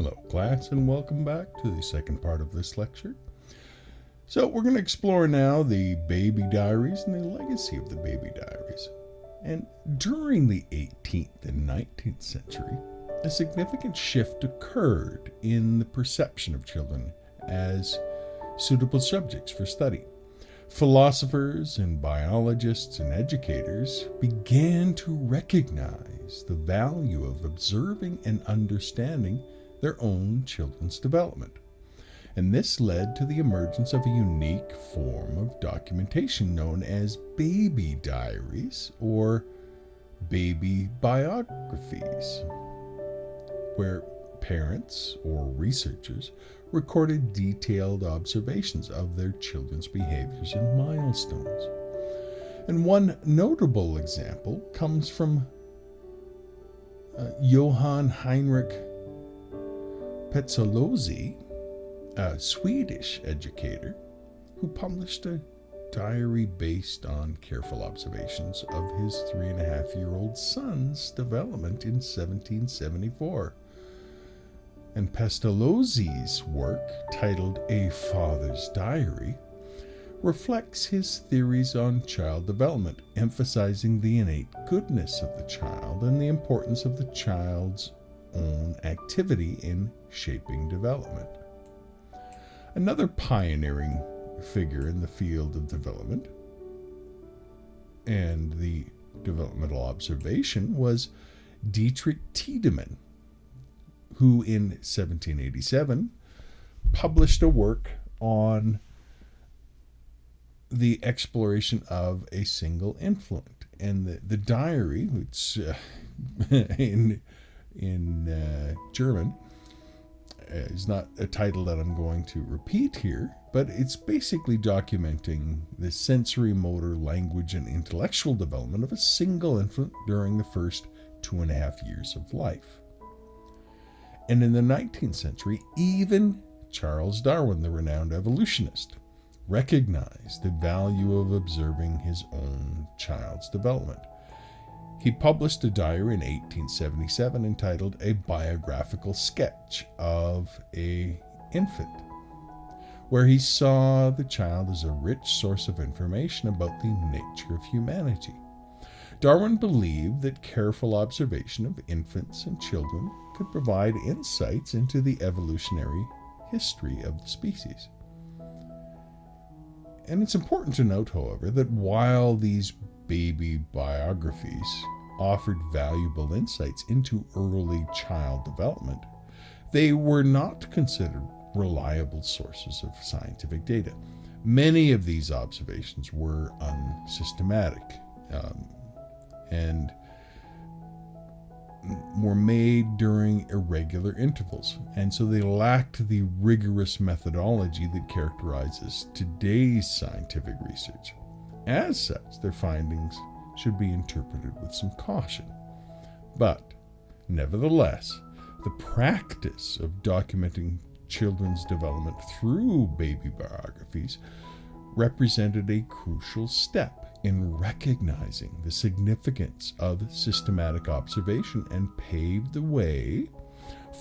Hello, class, and welcome back to the second part of this lecture. So we're going to explore now the Baby Diaries and the legacy of the Baby Diaries. And during the 18th and 19th century, a significant shift occurred in the perception of children as suitable subjects for study. Philosophers and biologists and educators began to recognize the value of observing and understanding their own children's development. And this led to the emergence of a unique form of documentation known as baby diaries or baby biographies, where parents or researchers recorded detailed observations of their children's behaviors and milestones. And one notable example comes from Johann Heinrich Pestalozzi, a Swedish educator who published a diary based on careful observations of his 3.5-year-old son's development in 1774. And Pestalozzi's work, titled A Father's Diary, reflects his theories on child development, emphasizing the innate goodness of the child and the importance of the child's own activity in shaping development. Another pioneering figure in the field of development and the developmental observation was Dietrich Tiedemann, who in 1787 published a work on the exploration of a single infant. And the diary, which in German is not a title that I'm going to repeat here, but it's basically documenting the sensory, motor, language, and intellectual development of a single infant during the first 2.5 years of life. And in the 19th century, even Charles Darwin, the renowned evolutionist, recognized the value of observing his own child's development. He published a diary in 1877 entitled A Biographical Sketch of an Infant, where he saw the child as a rich source of information about the nature of humanity. Darwin believed that careful observation of infants and children could provide insights into the evolutionary history of the species. And it's important to note, however, that while these baby biographies offered valuable insights into early child development, they were not considered reliable sources of scientific data. Many of these observations were unsystematic and were made during irregular intervals, and so they lacked the rigorous methodology that characterizes today's scientific research. As such, their findings should be interpreted with some caution. But, nevertheless, the practice of documenting children's development through baby biographies represented a crucial step in recognizing the significance of systematic observation and paved the way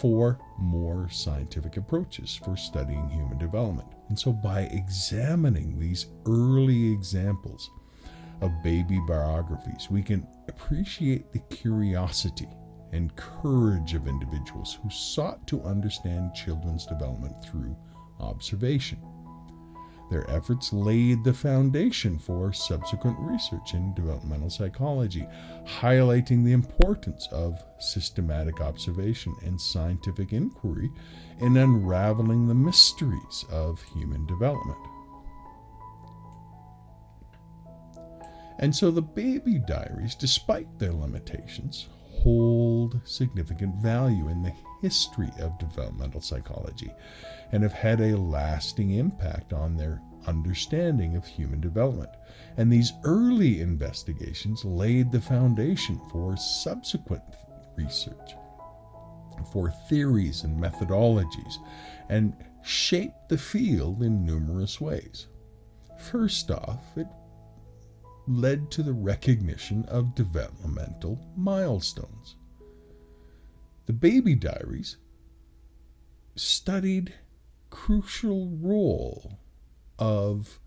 for more scientific approaches for studying human development. And so by examining these early examples of baby biographies, we can appreciate the curiosity and courage of individuals who sought to understand children's development through observation. Their efforts laid the foundation for subsequent research in developmental psychology, highlighting the importance of systematic observation and scientific inquiry in unraveling the mysteries of human development. And so the baby diaries, despite their limitations, hold significant value in the history of developmental psychology and have had a lasting impact on their understanding of human development. And these early investigations laid the foundation for subsequent research, for theories and methodologies, and shaped the field in numerous ways. First off, it led to the recognition of developmental milestones. The baby diaries studied crucial role of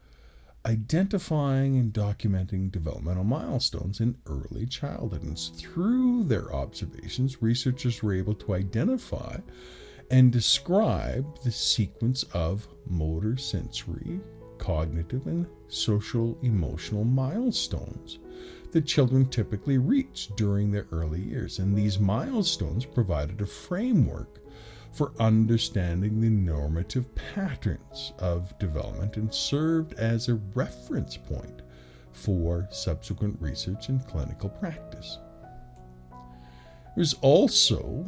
identifying and documenting developmental milestones in early childhood. And through their observations, researchers were able to identify and describe the sequence of motor, sensory, cognitive, and social emotional milestones that children typically reach during their early years. And these milestones provided a framework for understanding the normative patterns of development and served as a reference point for subsequent research and clinical practice. There's also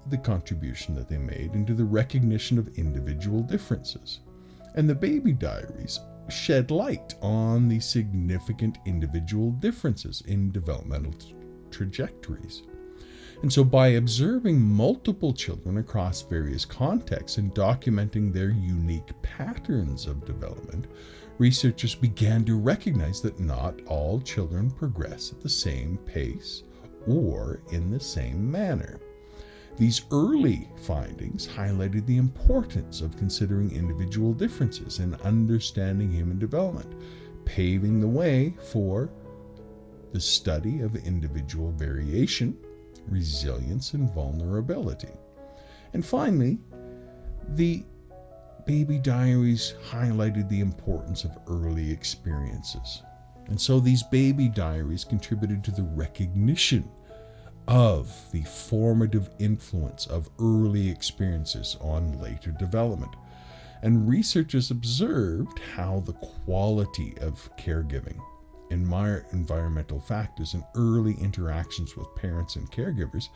the contribution that they made into the recognition of individual differences. And the Baby Diaries shed light on the significant individual differences in developmental trajectories. And so by observing multiple children across various contexts and documenting their unique patterns of development, researchers began to recognize that not all children progress at the same pace or in the same manner. These early findings highlighted the importance of considering individual differences and understanding human development, paving the way for the study of individual variation, resilience, and vulnerability. And finally, the Baby Diaries highlighted the importance of early experiences. And so these Baby Diaries contributed to the recognition of the formative influence of early experiences on later development. And researchers observed how the quality of caregiving, environmental factors, and early interactions with parents and caregivers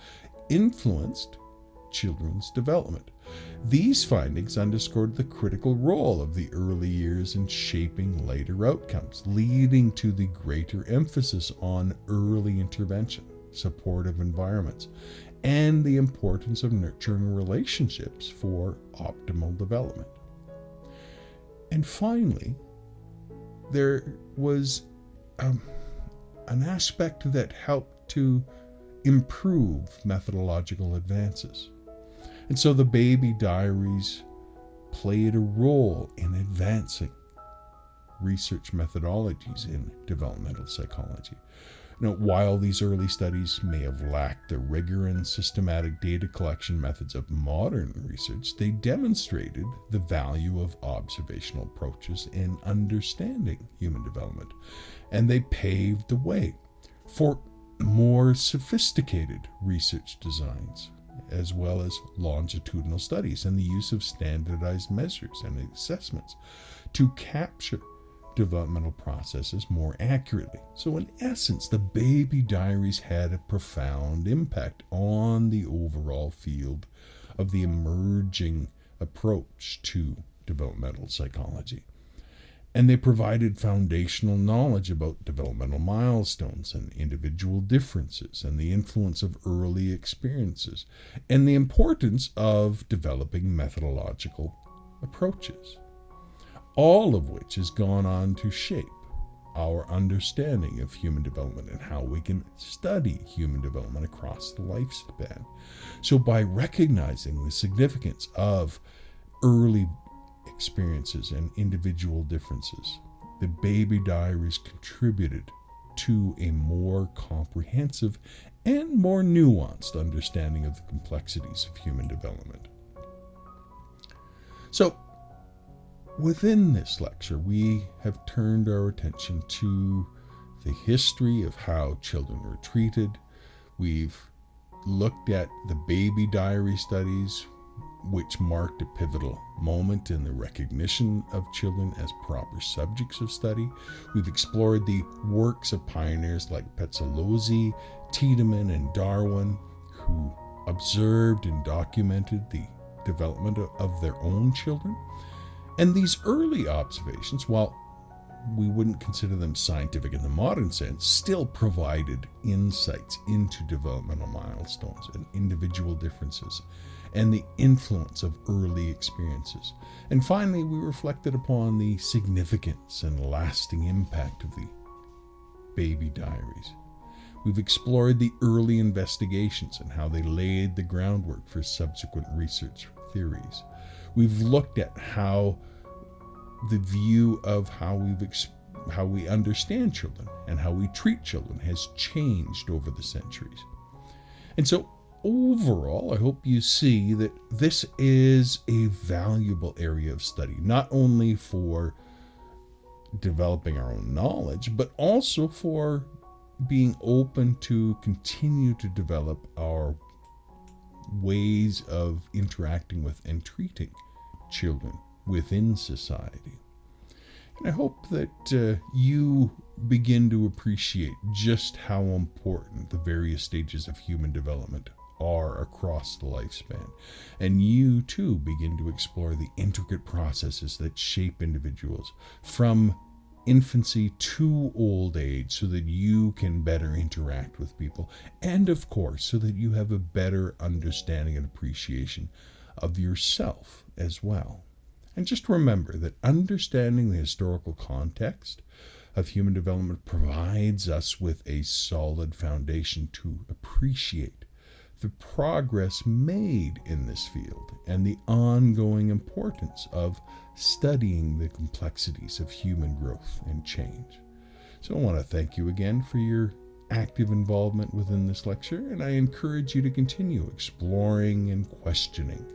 influenced children's development. These findings underscored the critical role of the early years in shaping later outcomes, leading to the greater emphasis on early intervention, supportive environments, and the importance of nurturing relationships for optimal development. And finally, there was an aspect that helped to improve methodological advances. And so the Baby Diaries played a role in advancing research methodologies in developmental psychology. Now, while these early studies may have lacked the rigor and systematic data collection methods of modern research, they demonstrated the value of observational approaches in understanding human development, and they paved the way for more sophisticated research designs, as well as longitudinal studies and the use of standardized measures and assessments to capture developmental processes more accurately. So in essence, the Baby Diaries had a profound impact on the overall field of the emerging approach to developmental psychology. And they provided foundational knowledge about developmental milestones and individual differences and the influence of early experiences and the importance of developing methodological approaches, all of which has gone on to shape our understanding of human development and how we can study human development across the lifespan. So by recognizing the significance of early experiences and individual differences, the Baby Diaries contributed to a more comprehensive and more nuanced understanding of the complexities of human development. So, within this lecture, we have turned our attention to the history of how children were treated. We've looked at the Baby Diary studies, which marked a pivotal moment in the recognition of children as proper subjects of study. We've explored the works of pioneers like Pestalozzi, Tiedemann, and Darwin, who observed and documented the development of their own children. And these early observations, while we wouldn't consider them scientific in the modern sense, still provided insights into developmental milestones and individual differences and the influence of early experiences. And finally, we reflected upon the significance and lasting impact of the Baby Diaries. We've explored the early investigations and how they laid the groundwork for subsequent research theories. We've looked at how the view of how we understand children and how we treat children has changed over the centuries. And so overall, I hope you see that this is a valuable area of study, not only for developing our own knowledge, but also for being open to continue to develop our ways of interacting with and treating children within society. And I hope that you begin to appreciate just how important the various stages of human development are across the lifespan, and you too begin to explore the intricate processes that shape individuals from infancy to old age, so that you can better interact with people, and of course so that you have a better understanding and appreciation of yourself as well. And just remember that understanding the historical context of human development provides us with a solid foundation to appreciate the progress made in this field and the ongoing importance of studying the complexities of human growth and change. So I want to thank you again for your active involvement within this lecture, and I encourage you to continue exploring and questioning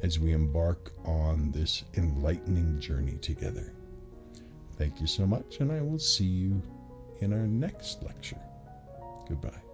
as we embark on this enlightening journey together. Thank you so much, and I will see you in our next lecture. Goodbye.